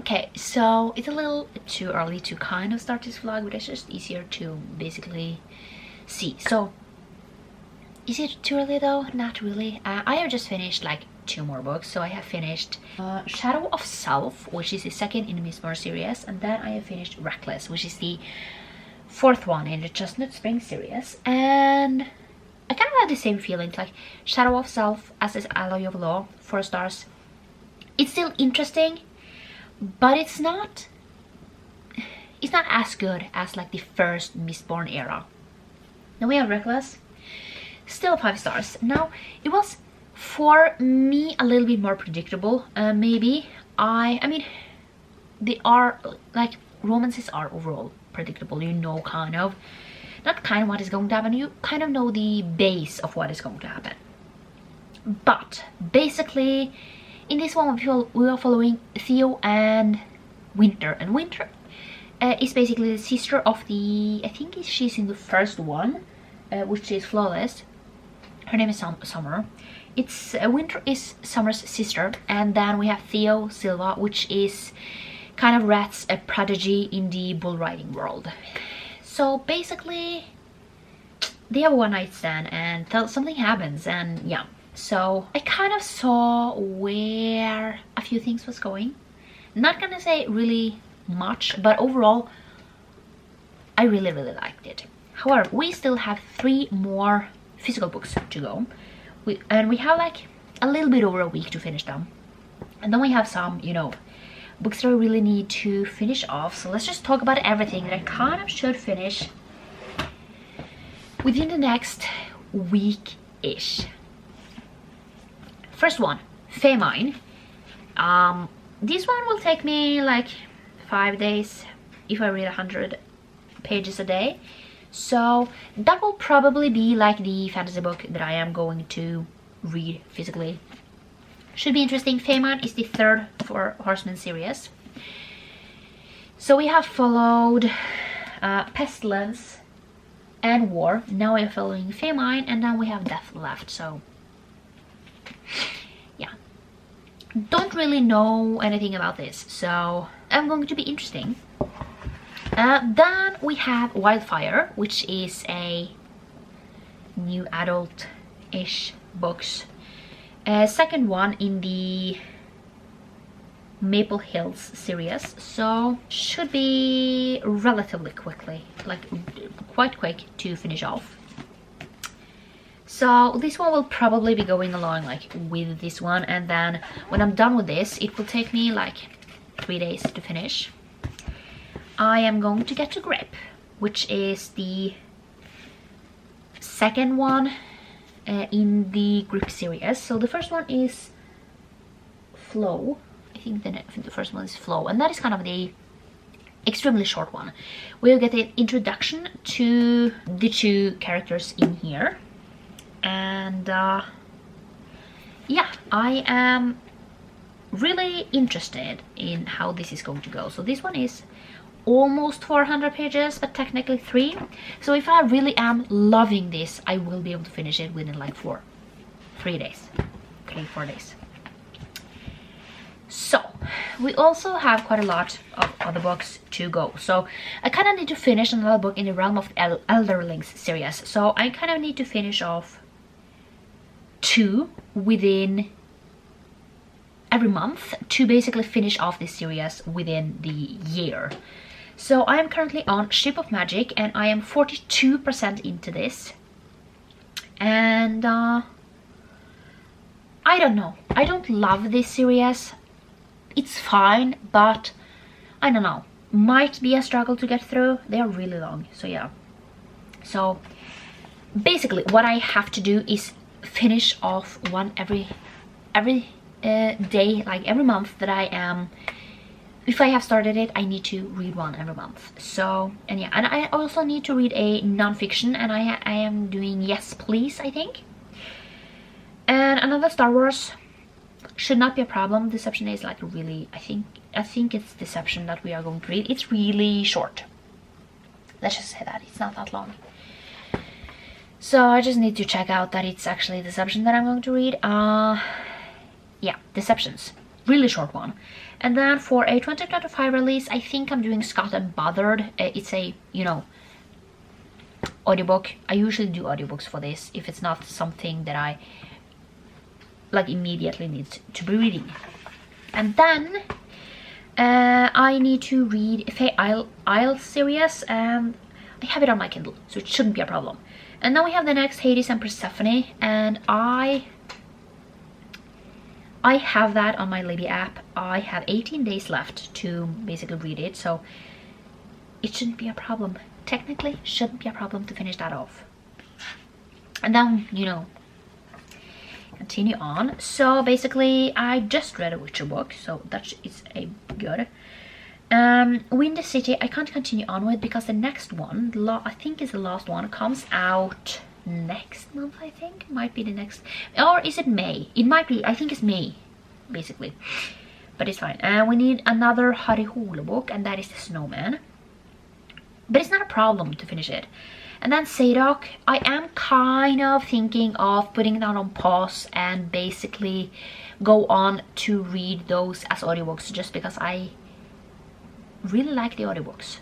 Okay, so it's a little too early to kind of start this vlog, but it's just easier to basically see. So is it too early though? Not really. I have just finished like 2 more books. So I have finished Shadow of Self, which is the second in the Mistborn series, and then I have finished Reckless, which is the 4th one in the Chestnut Spring series. And I kind of had the same feelings, like Shadow of Self, as is Alloy of Law, 4 stars. It's still interesting, but it's not as good as like the first Mistborn era. Then we have Reckless, still 5 stars. Now it was for me a little bit more predictable. Maybe I mean they are like, romances are overall predictable. You know, kind of what is going to happen. You kind of know the base of what is going to happen. But basically in this one we are following Theo and Winter, and Winter is basically the sister of the, I think she's in the first one, which is Flawless. Her name is Summer. It's Winter is Summer's sister, and then we have Theo Silva, which is kind of Rat's a prodigy in the bull riding world. So basically they have a one-night stand and something happens, and yeah. So I kind of saw where a few things was going. Not gonna say really much, but overall I really liked it. However, we still have 3 more physical books to go, and we have like a little bit over a week to finish them. And then we have some, you know, books that I really need to finish off. So let's just talk about everything that I kind of should finish within the next week-ish. First one, Famine. This one will take me like 5 days if I read 100 pages a day. So that will probably be like the fantasy book that I am going to read physically. Should be interesting. Famine is the 3rd for Horseman series. So we have followed Pestilence and War. Now we are following Famine, and then we have Death left. So yeah, don't really know anything about this, so I'm going to be interesting. Then we have Wildfire, which is a new adult-ish books. Second one in the Maple Hills series, so should be relatively quickly, like quite quick to finish off. So this one will probably be going along like with this one, and then when I'm done with this, it will take me like 3 days to finish. I am going to get to Grip, which is the 2nd one in the Grip series. So the first one is Flow. I think the first one is Flow, and that is kind of the extremely short one. We'll get an introduction to the 2 characters in here, and yeah, I am really interested in how this is going to go. So this one is almost 400 pages, but technically 3. So if I really am loving this, I will be able to finish it within like 4 days. Okay, 4 days. So we also have quite a lot of other books to go. So I kind of need to finish another book in the realm of Elderlings series. So I kind of need to finish off 2 within every month to basically finish off this series within the year. So I am currently on Ship of Magic, and I am 42% into this. And I don't know. I don't love this series. It's fine, but I don't know. Might be a struggle to get through. They are really long, so yeah. So basically what I have to do is finish off one every day, like every month that I am. If I have started it, I need to read one every month. So, and yeah, and I also need to read a non-fiction, and I am doing Yes Please, I think. And another Star Wars should not be a problem. Deception is like really, I think it's Deception that we are going to read. It's really short. Let's just say that it's not that long. So I just need to check out that it's actually Deception that I'm going to read. Yeah, Deceptions. really short one. And then for a 2025 release, I think I'm doing Scott and Bothered. It's a, you know, audiobook. I usually do audiobooks for this if it's not something that I like immediately need to be reading. And then I need to read Faye Isle series, and I have it on my Kindle, so it shouldn't be a problem. And then we have the next Hades and Persephone, and I have that on my Libby app. I have 18 days left to basically read it, so it shouldn't be a problem. Technically, shouldn't be a problem to finish that off. And then, you know, continue on. So basically, I just read a Witcher book, so that is a good. Windy City, I can't continue on with because the next one, I think is the last one, comes out next month. I think might be the next, or is it May? It might be. I think it's May, basically. But it's fine. We need another Harry Hole book, and that is The Snowman. But it's not a problem to finish it. And then Sadok, I am kind of thinking of putting that on pause and basically go on to read those as audiobooks, just because I really like the audiobooks.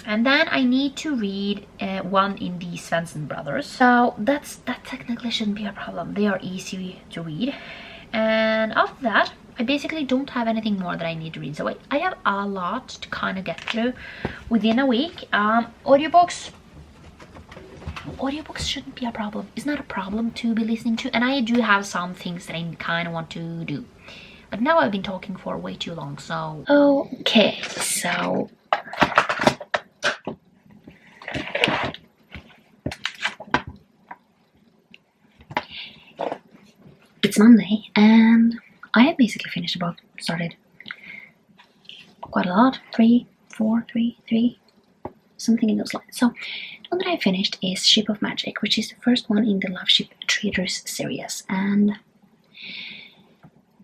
And then I need to read one in the Svensson brothers. So that technically shouldn't be a problem. They are easy to read. And after that, I basically don't have anything more that I need to read. So I have a lot to kind of get through within a week. Audiobooks shouldn't be a problem. It's not a problem to be listening to. And I do have some things that I kind of want to do. But now I've been talking for way too long, so... Okay, so... It's Monday, and I have basically finished the book. Started quite a lot. 3, 4, 3, something in those lines. So, the one that I finished is Ship of Magic, which is the first one in the Love Ship Traders series, and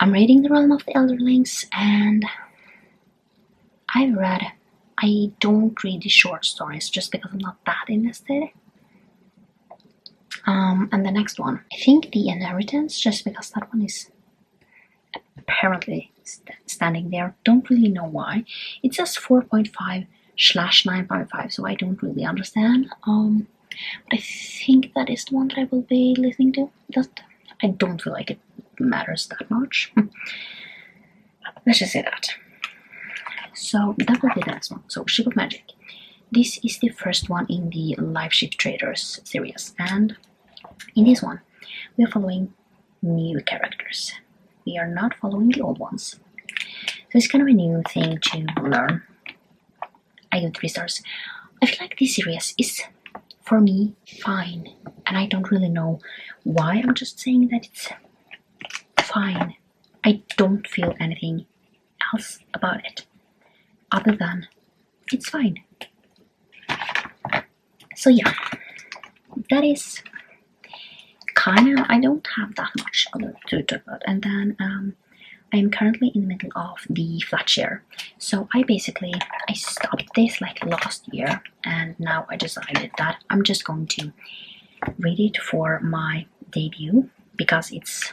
I'm reading The Realm of the Elderlings, and I don't read the short stories just because I'm not that invested. And the next one, I think The Inheritance, just because that one is apparently standing there. Don't really know why. It says 4.5/9.5, so I don't really understand. But I think that is the one that I will be listening to. I don't feel like it matters that much. Let's just say that. So that will be the next one. So Ship of Magic. This is the first one in the Live Ship Traders series, and in this one we are following new characters. We are not following the old ones. So it's kind of a new thing to learn. I give 3 stars. I feel like this series is, for me, fine, and I don't really know why. I'm just saying that it's fine. I don't feel anything else about it other than it's fine. So yeah, that is kind of, I don't have that much to talk about. And then I am currently in the middle of the flat share. So I stopped this like last year, and now I decided that I'm just going to read it for my debut, because it's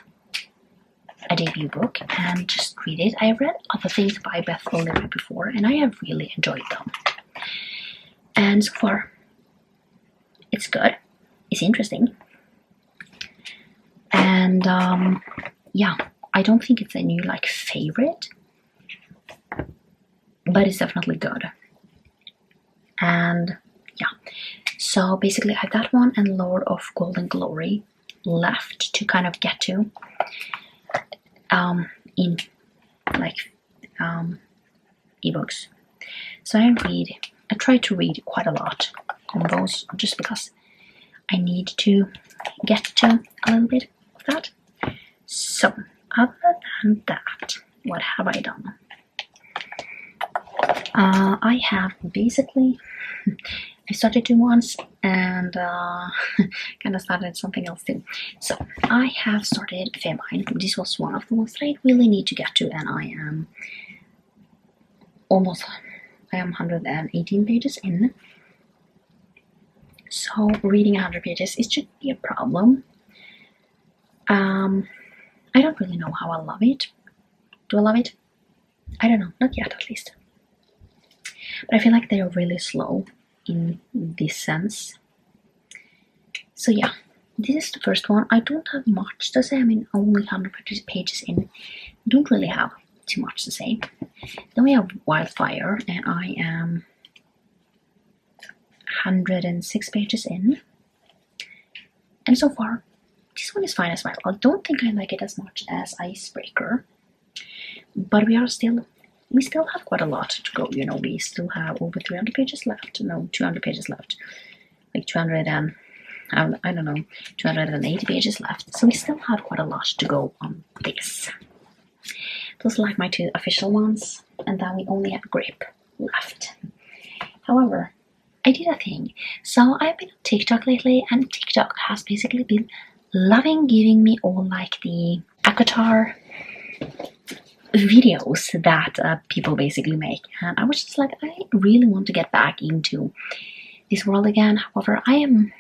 a debut book, and just read it. I have read other things by Beth O'Leary before, and I have really enjoyed them. And so far, it's good. It's interesting. And yeah, I don't think it's a new like favorite, but it's definitely good. And yeah, so basically I have that one and Lord of Golden Glory left to kind of get to in like ebooks. So I try to read quite a lot on those, just because I need to get to a little bit of that. So other than that, what have I done? I have basically I started 2 once, and kind of started something else too. So I have started Famine. This was one of the ones that I really need to get to, and I am 118 pages in. So reading 100 pages, it should be a problem. I don't really know how I love it. Do I love it? I don't know, not yet at least. But I feel like they are really slow in this sense. So yeah, this is the first one. I don't have much to say. I mean, only 150 pages in. I don't really have too much to say. Then we have Wildfire, and I am 106 pages in. And so far, this one is fine as well. I don't think I like it as much as Icebreaker. But we still have quite a lot to go, you know. We still have over 300 pages left. No, 200 pages left. Like 200 and, I don't know, 280 pages left. So we still have quite a lot to go on this. Those are like my two official ones. And then we only have Grip left. However, I did a thing. So I've been on TikTok lately, and TikTok has basically been loving giving me all like the Avatar videos that people basically make, and I was just like, I really want to get back into this world again. However, I am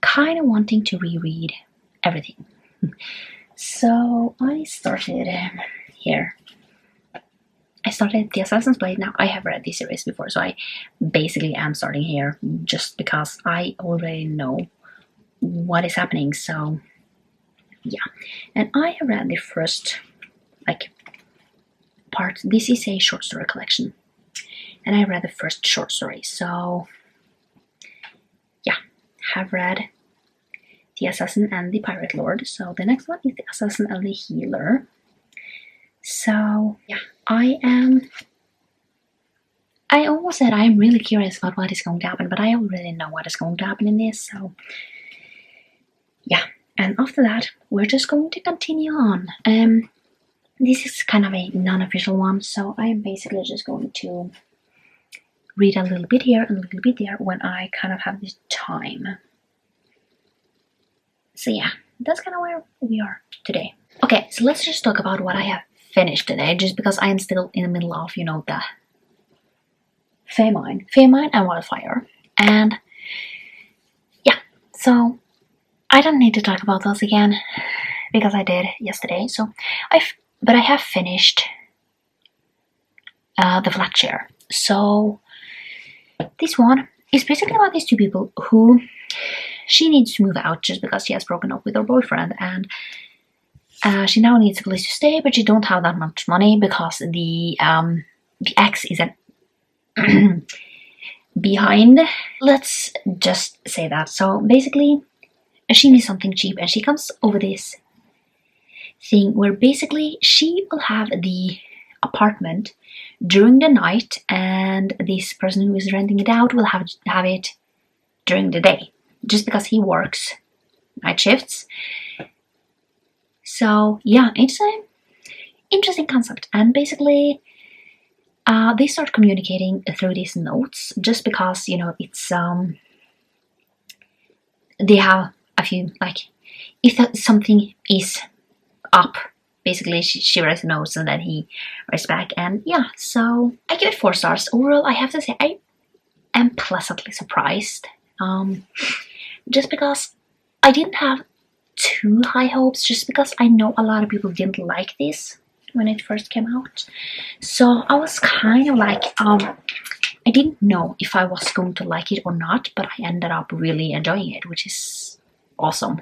kind of wanting to reread everything. So I started here. I started The Assassin's Blade. Now, I have read this series before, so I basically am starting here just because I already know what is happening. So yeah, and I have read the first part. This is a short story collection, and I read the first short story. So yeah, have read The Assassin and the Pirate Lord. So the next one is The Assassin and the Healer. So yeah, I almost said I am really curious about what is going to happen, but I already know what is going to happen in this. So yeah, and after that we're just going to continue on. This is kind of a non-official one, so I am basically just going to read a little bit here and a little bit there when I kind of have this time. So yeah, that's kind of where we are today. Okay, so let's just talk about what I have finished today, just because I am still in the middle of, you know, the Famine and Wildfire. And yeah, so I don't need to talk about those again because I did yesterday. So but I have finished The Flat Chair. So this one is basically about these two people who, she needs to move out just because she has broken up with her boyfriend, and she now needs a place to stay, but she don't have that much money because the ex is behind. Let's just say that. So basically, she needs something cheap, and she comes over this thing where basically she will have the apartment during the night, and this person who is renting it out will have it during the day, just because he works night shifts. So yeah, it's an interesting concept, and basically they start communicating through these notes, just because, you know, it's they have a few, like, if something is up, basically she writes notes and then he writes back. And yeah, so I give it 4 stars. Overall, I have to say I am pleasantly surprised, just because I didn't have too high hopes, just because I know a lot of people didn't like this when it first came out. So I was kind of like, I didn't know if I was going to like it or not, but I ended up really enjoying it, which is awesome.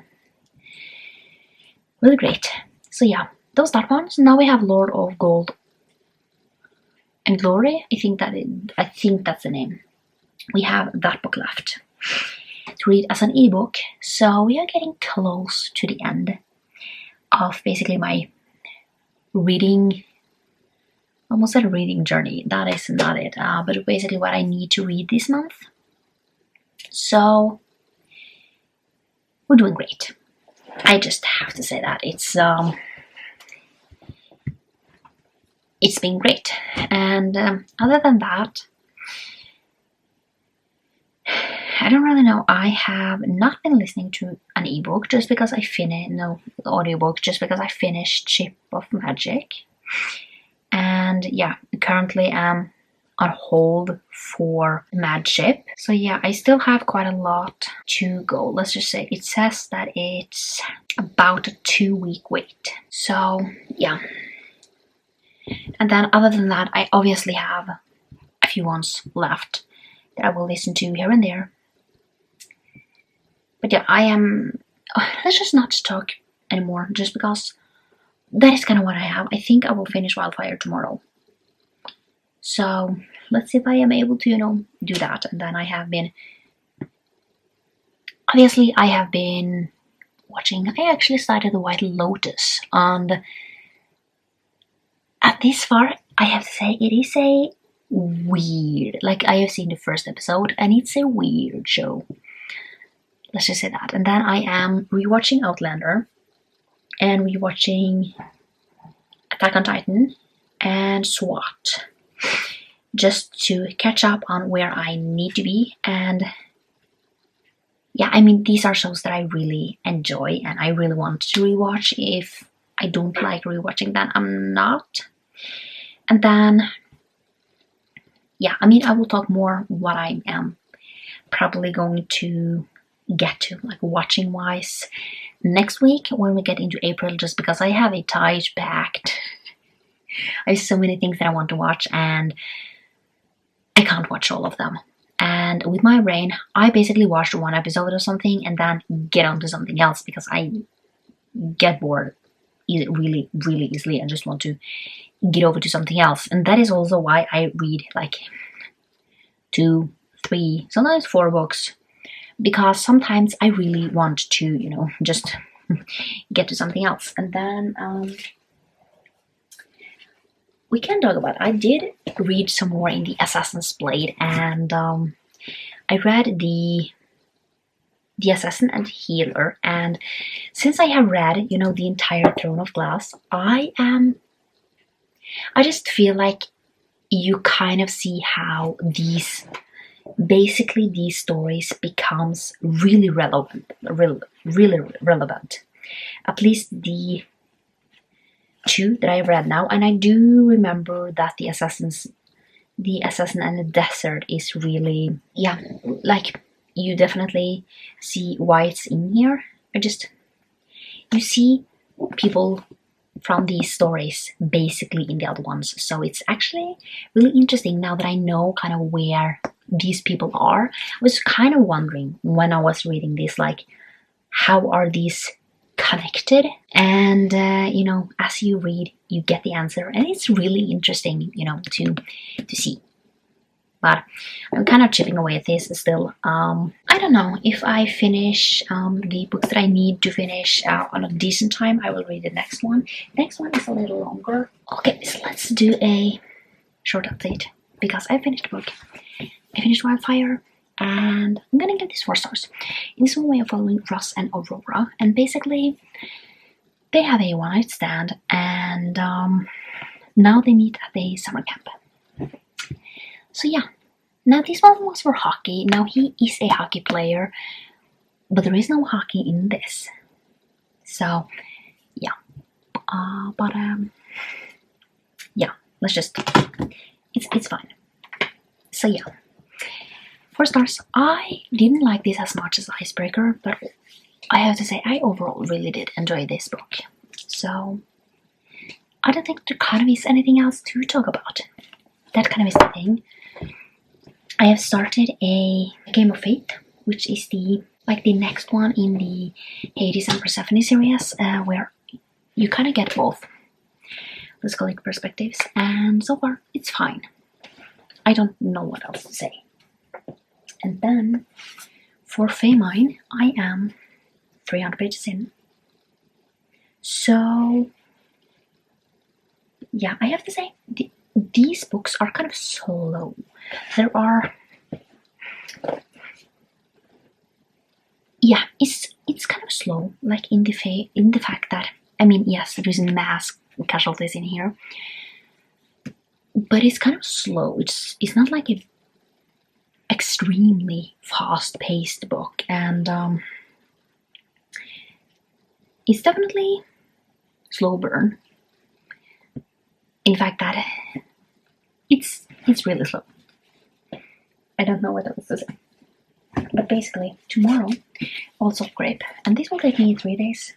Really great. So yeah, those that ones. Now we have Lord of Gold and Glory. I think that's the name. We have that book left to read as an ebook. So we are getting close to the end of basically my reading, almost a reading journey. That is not it, but basically what I need to read this month. So we're doing great. I just have to say that it's been great. And other than that, I don't really know. I have not been listening to an ebook just because I audiobook, just because I finished Ship of Magic. And yeah, currently I'm on hold for Mad Ship. So yeah, I still have quite a lot to go. Let's just say it says that it's about a 2-week wait. So yeah, And then other than that, I obviously have a few ones left that I will listen to here and there. But yeah, I am... let's just not talk anymore, just because that is kind of what I have. I think I will finish Wildfire tomorrow. So let's see if I am able to, do that. And then I have been... obviously, I have been watching... I actually started The White Lotus, and at this far, I have to say, it is a weird... like, I have seen the first episode, and it's a weird show. Let's just say that. And then I am rewatching Outlander, and rewatching Attack on Titan, and SWAT, just to catch up on where I need to be. And yeah, I mean, these are shows that I really enjoy, and I really want to rewatch. If I don't like rewatching, then I'm not. And then, yeah, I mean, I will talk more what I am probably going to get to, like, watching wise, next week when we get into April, just because I have a tight packed. I have so many things that I want to watch, and I can't watch all of them. And with my brain, I basically watched one episode or something and then get on to something else, because I get bored really, really easily and just want to get over to something else. And that is also why I read like 2, 3, sometimes 4 books, because sometimes I really want to, just get to something else. And then we can talk about... I did read some more in the Assassin's Blade, and I read the Assassin and Healer. And since I have read, the entire Throne of Glass, I just feel like you kind of see how these stories becomes really relevant, really relevant. At least the 2 that I read now, and I do remember that the Assassin and the Desert is really, yeah, like, you definitely see why it's in here. You see people from these stories basically in the other ones, so it's actually really interesting now that I know kind of where these people are. I was kind of wondering when I was reading this, like, how are these connected? And as you read, you get the answer, and it's really interesting, to see. But I'm kind of chipping away at this still. I don't know if I finish the books that I need to finish on a decent time. I will read the next one. Next one is a little longer. Okay, so let's do a short update, because I finished the book. I finished Wildfire, and I'm gonna give this 4 stars. In this one, we are following Ross and Aurora, and basically they have a one-night stand, and now they meet at a summer camp. So yeah, now this one was for hockey. Now he is a hockey player, but there is no hockey in this. So yeah, yeah, let's just, it's fine. So yeah, 4 stars. I didn't like this as much as Icebreaker, but I have to say I overall really did enjoy this book. So I don't think there kind of is anything else to talk about. That kind of is the thing. I have started a Game of Fate, which is the next one in the Hades and Persephone series, where you kind of get both, let's call it, perspectives, and so far it's fine. I don't know what else to say. And then for Famine, I am 300 pages in. So yeah, I have to say these books are kind of slow. There are, yeah, it's kind of slow, like in the fact that, I mean, yes, there is mass casualties in here, but it's kind of slow. It's not like an extremely fast-paced book, and it's definitely slow burn. In fact, that it's really slow. I don't know what else to say. But basically, tomorrow, also grape, and this will take me 3 days.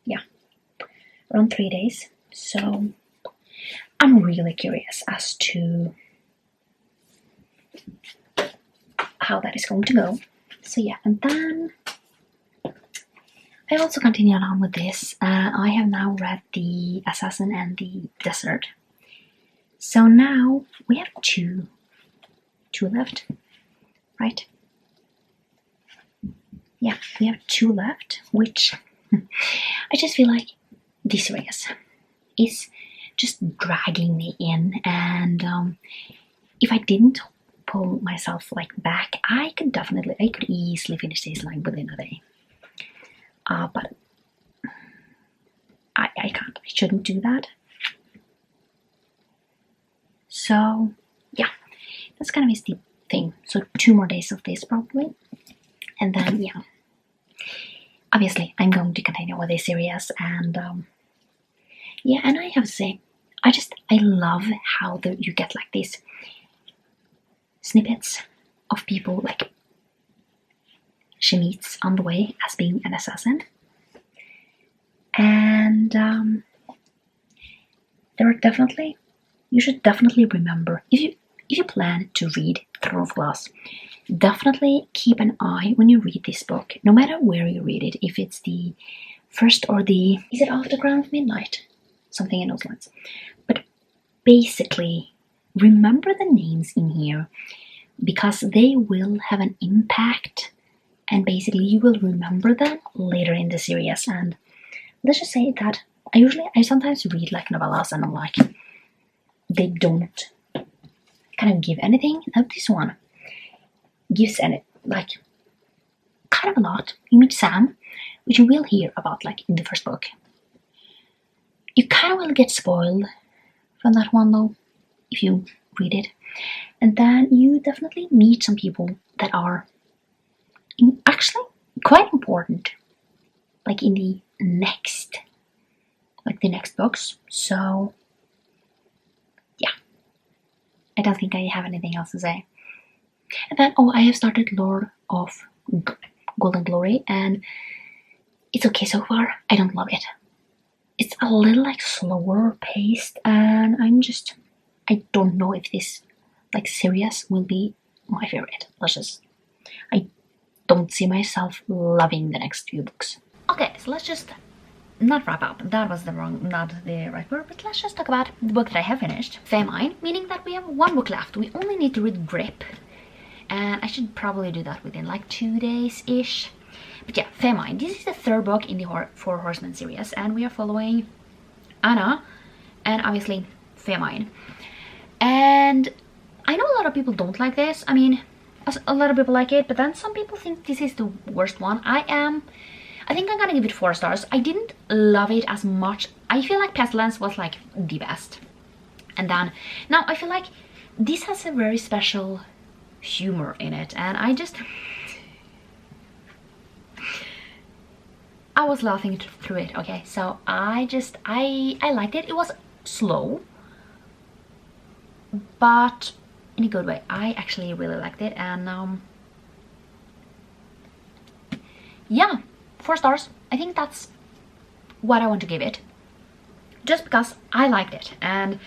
Yeah, around 3 days. So I'm really curious as to how that is going to go. So yeah, and then I also continued on with this. I have now read The Assassin and the Desert. So now we have two left, right? Yeah, we have two left, which I just feel like this series is just dragging me in, and if I didn't pull myself like back, I could easily finish this like within a day. But I can't. I shouldn't do that. So yeah, that's kind of is the thing. So 2 more days of this probably, and then yeah, obviously I'm going to continue with this series, and yeah, and I have to say, I love how you get like these snippets of people like she meets on the way as being an assassin, and you should definitely remember, if you plan to read Throne of Glass, definitely keep an eye when you read this book, no matter where you read it, if it's the first or is it After Crown of Midnight? Something in those lines. But basically, remember the names in here, because they will have an impact, and basically you will remember them later in the series. And let's just say that I sometimes read like novellas and I'm like, they don't kind of give anything. Now this one gives like kind of a lot. You meet Sam, which you will hear about like in the first book. You kind of will get spoiled from that one though, if you read it. And then you definitely meet some people that are actually quite important, like in the next books. So yeah, I don't think I have anything else to say. And then I have started Lord of Golden Glory, and it's okay so far. I don't love it. It's a little like slower paced, and I don't know if this like series will be my favorite. I don't see myself loving the next few books. Okay, so let's just not wrap up. That was not the right word, but let's just talk about the book that I have finished, Famine, meaning that we have 1 book left. We only need to read Grip, and I should probably do that within like 2 days-ish. But yeah, Famine. This is the 3rd book in the Four Horsemen series, and we are following Anna and obviously Famine. And I know a lot of people don't like this. I mean, a lot of people like it, but then some people think this is the worst one. I think I'm gonna give it 4 stars. I didn't love it as much. I feel like Pestilence was like the best. And then, now I feel like this has a very special humor in it, and I was laughing through it, okay? So I liked it. It was slow, but in a good way. I actually really liked it, and yeah, 4 stars. I think that's what I want to give it, just because I liked it and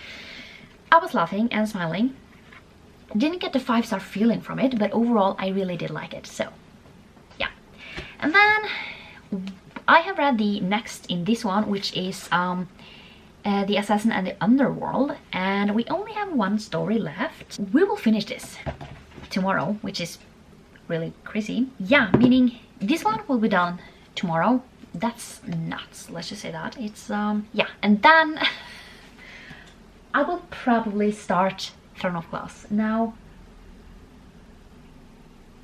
I was laughing and smiling. Didn't get the 5-star feeling from it, but overall I really did like it. So yeah, and then I have read the next in this one, which is The Assassin and the Underworld, and we only have 1 story left. We will finish this tomorrow, which is really crazy. Yeah, meaning this one will be done tomorrow. That's nuts, let's just say that. It's yeah, and then I will probably start Throne of Glass. Now,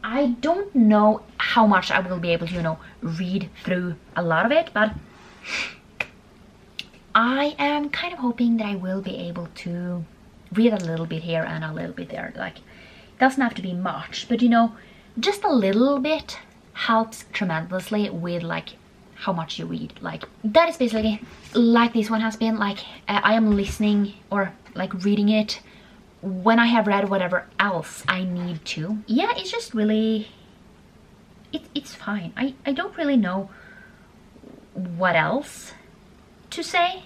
I don't know how much I will be able to, you know, read through a lot of it, but I am kind of hoping that I will be able to read a little bit here and a little bit there. Like, it doesn't have to be much, but you know, just a little bit helps tremendously with like how much you read. Like, that is basically like this one has been. Like, I am listening or like reading it when I have read whatever else I need to. Yeah, it's just really, it's fine. I don't really know what else to say.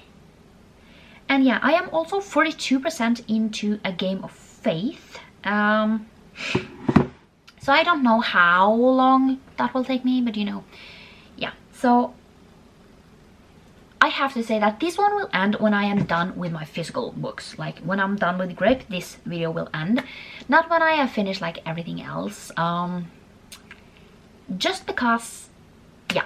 And yeah, I am also 42% into a game of faith. So I don't know how long that will take me, but you know, yeah. So I have to say that this one will end when I am done with my physical books. Like when I'm done with Grip, this video will end. Not when I have finished like everything else. Just because, yeah.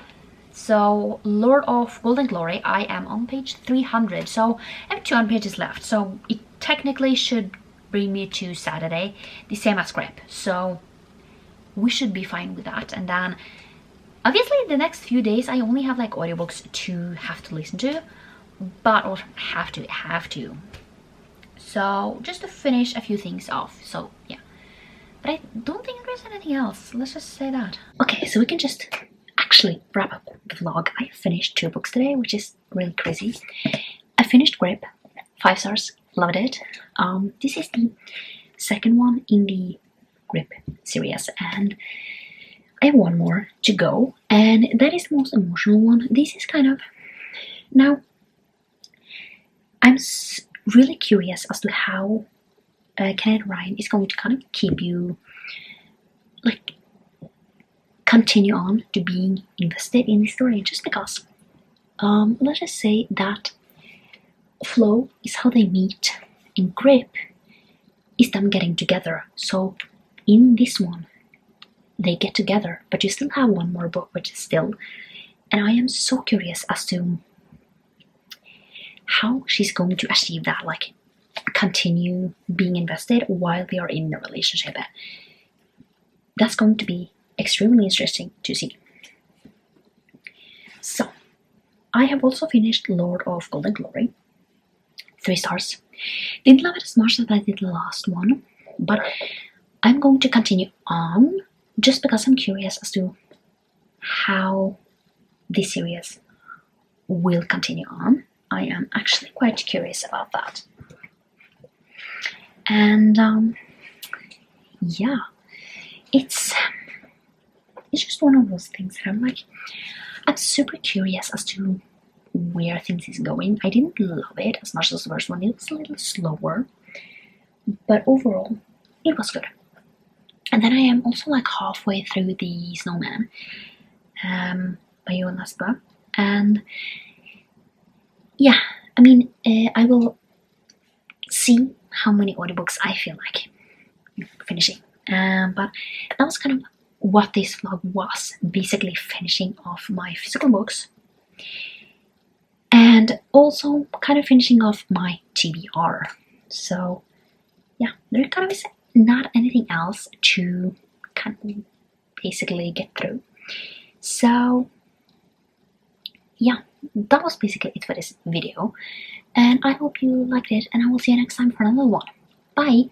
So Lord of Golden Glory, I am on page 300. So I have 200 pages left. So it technically should bring me to Saturday, the same as Grip. So we should be fine with that. And then obviously the next few days I only have like audiobooks to have to listen to, but or have to. So just to finish a few things off. So yeah, but I don't think there's anything else. Let's just say that. Okay, so we can just actually wrap up the vlog. I finished 2 books today, which is really crazy. I finished Grip, 5 stars, loved it. This is the second one in the Grip series, and I have one more to go, and that is the most emotional one. This is kind of, now I'm really curious as to how Kenneth Ryan is going to kind of keep you, like, continue on to being invested in the story, just because let's just say that flow is how they meet, in Grip is them getting together. So in this one they get together, but you still have one more book, which is still, and I am so curious as to how she's going to achieve that, like continue being invested while they are in the relationship. That's going to be extremely interesting to see. So I have also finished Lord of Golden Glory, 3 stars. Didn't love it as much as I did the last one, but I'm going to continue on just because I'm curious as to how this series will continue on. I am actually quite curious about that. And yeah, it's just one of those things that I'm super curious as to where things is going. I didn't love it as much as the first one. It was a little slower, but overall it was good. And then I am also like halfway through The Snowman by Johan Laspa, and yeah, I mean, I will see how many audiobooks I feel like finishing, but that was kind of what this vlog was, basically finishing off my physical books and also kind of finishing off my TBR. So yeah, there kind of is not anything else to kind of basically get through. So yeah, that was basically it for this video, and I hope you liked it, and I will see you next time for another one. Bye!